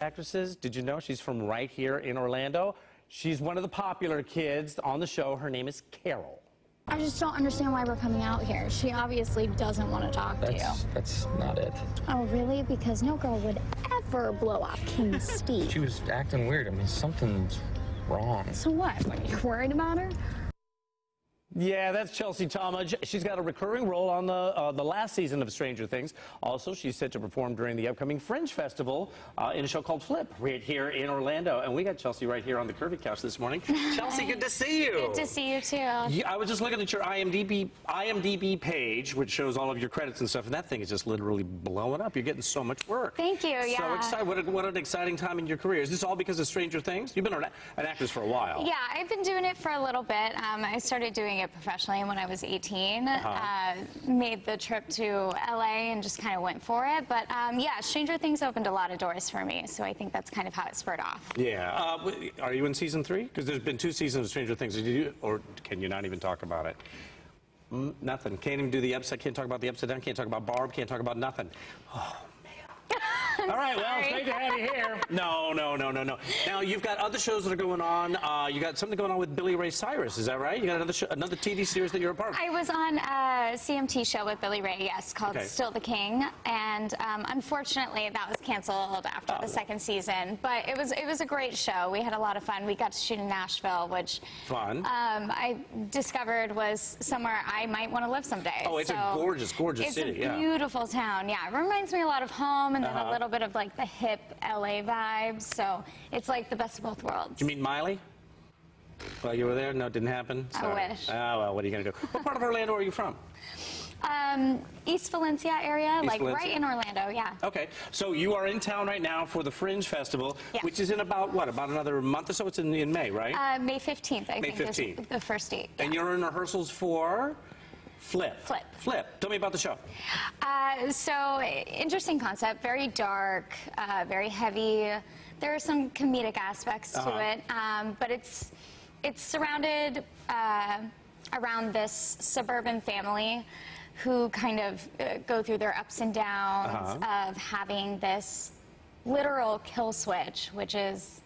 Actresses, did you know she's from right here in Orlando? She's one of the popular kids on the show. Her name is Carol. I just don't understand why we're coming out here. She obviously doesn't want to talk to you. That's not it. Oh, really? Because no girl would ever blow off King Steve. She was acting weird. I mean, something's wrong. So what? Like, you're worried about her? Yeah, that's Chelsea Talmadge. She's got a recurring role on the last season of Stranger Things. Also, she's set to perform during the upcoming Fringe Festival in a show called Flip, right here in Orlando. And we got Chelsea right here on the Curvy Couch this morning. Chelsea, good to see you. Good to see you, too. I was just looking at your IMDb page, which shows all of your credits and stuff, and that thing is just literally blowing up. You're getting so much work. Thank you, yeah. So excited. What an exciting time in your career. Is this all because of Stranger Things? You've been an actress for a while. Yeah, I've been doing it for a little bit. I started doing it professionally when I was 18. Made the trip to LA and just kind of went for it. But yeah, Stranger Things opened a lot of doors for me, so I think that's kind of how it spurred off. Yeah. Are you in season 3? Because there's been 2 seasons of Stranger Things. Or can you not even talk about it? Nothing. Can't even do the upside. Can't talk about the upside down. Can't talk about Barb. Can't talk about nothing. Oh. All right, well, it's great to have you here. No. Now, you've got other shows that are going on. You got something going on with Billy Ray Cyrus, is that right? You got another TV series that you're a part of. I was on a CMT show with Billy Ray, yes, called Still the King, and unfortunately, that was canceled after the second season. But it was a great show. We had a lot of fun. We got to shoot in Nashville, which I discovered was somewhere I might want to live someday. Oh, it's a gorgeous city. It's a beautiful town. Yeah, it reminds me a lot of home, and then a little bit of like the hip LA vibes, so it's like the best of both worlds. You meet Miley? Well, you were there? No, it didn't happen? Sorry. I wish. Oh, well, what are you going to do? What part of Orlando are you from? East Valencia area, East like Valencia? right in Orlando, yeah. Okay, so you are in town right now for the Fringe Festival, which is in about another month or so? It's in May, right? May 15th, I think, 15th. is the first date. Yeah. And you're in rehearsals for? Flip. Tell me about the show. So, interesting concept, very dark, very heavy. There are some comedic aspects to it, but it's surrounded around this suburban family who kind of go through their ups and downs of having this literal kill switch, which is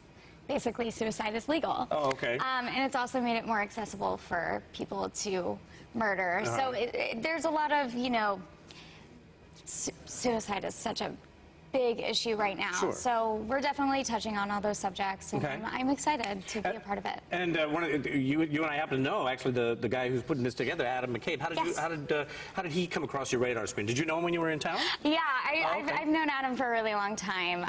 basically suicide is legal. Oh, okay. And it's also made it more accessible for people to murder. So there's a lot of, you know, suicide is such a big issue right now. Sure. So we're definitely touching on all those subjects, and I'm excited to be a part of it. And you and I happen to know, actually, the guy who's putting this together, Adam McCabe. How did he come across your radar screen? Did you know him when you were in town? Yeah, I've known Adam for a really long time.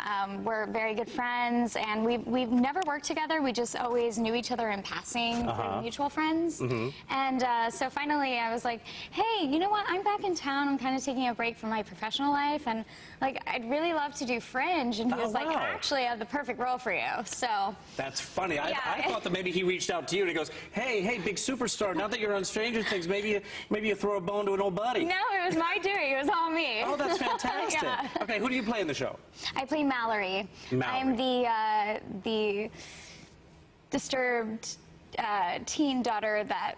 We're very good friends, and we've never worked together. We just always knew each other in passing through mutual friends. And so finally, I was like, hey, you know what? I'm back in town. I'm kind of taking a break from my professional life, and like I'd really love to do Fringe. And he was like, actually, I have the perfect role for you. So that's funny. Yeah. I thought that maybe he reached out to you and he goes, hey, big superstar. Now that you're on Stranger Things, maybe you throw a bone to an old buddy. No, it was my doing. It was all me. Oh, that's fantastic. Okay, who do you play in the show? I play Mallory. I'm the disturbed teen daughter that,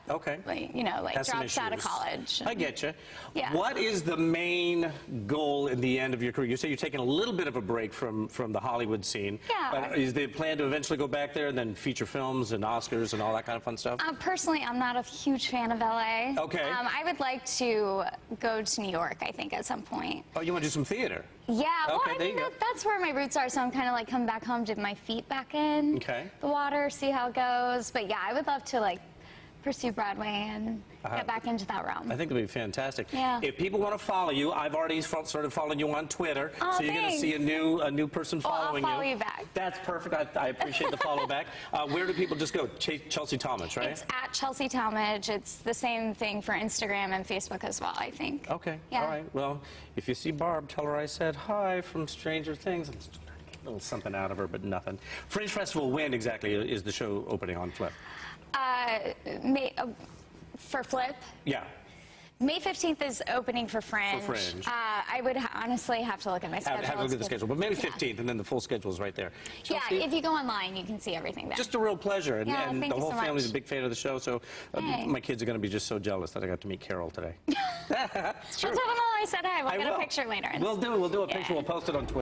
you know, like drops out of college. I get you. Yeah. What is the main goal in the end of your career? You say you're taking a little bit of a break from the Hollywood scene. Yeah. But is the plan to eventually go back there and then feature films and Oscars and all that kind of fun stuff? Personally, I'm not a huge fan of LA. Okay. I would like to go to New York, I think, at some point. Oh, you want to do some theater? Yeah, well, okay, I mean, that's where my roots are, so I'm kind of like coming back home, dip my feet back in the water, see how it goes. But yeah, I would love to like pursue Broadway and get back into that realm. I think it'd be fantastic. Yeah. If people want to follow you, I've already started following you on Twitter, so you're going to see a new person following you. I'll follow you back. That's perfect. I appreciate the follow back. Where do people just go? Chelsea Talmadge, right? It's at Chelsea Talmadge. It's the same thing for Instagram and Facebook as well, I think. Okay. Yeah. All right. Well, if you see Barb, tell her I said hi from Stranger Things. I'm just trying to get a little something out of her, but nothing. Fringe Festival, when exactly is the show opening on Flip? For Flip? Yeah. May 15th is opening for Fringe. I would honestly have to look at my schedule. Have to look at the schedule. But May 15th, and then the full schedule is right there. Chelsea, yeah, if you go online, you can see everything there. Just a real pleasure. And, yeah, and the whole family's much. a big fan of the show, so my kids are going to be just so jealous that I got to meet Carol today. It's true. Well, tell them all I said hi. We'll get a picture later. We'll do a picture. We'll post it on Twitter.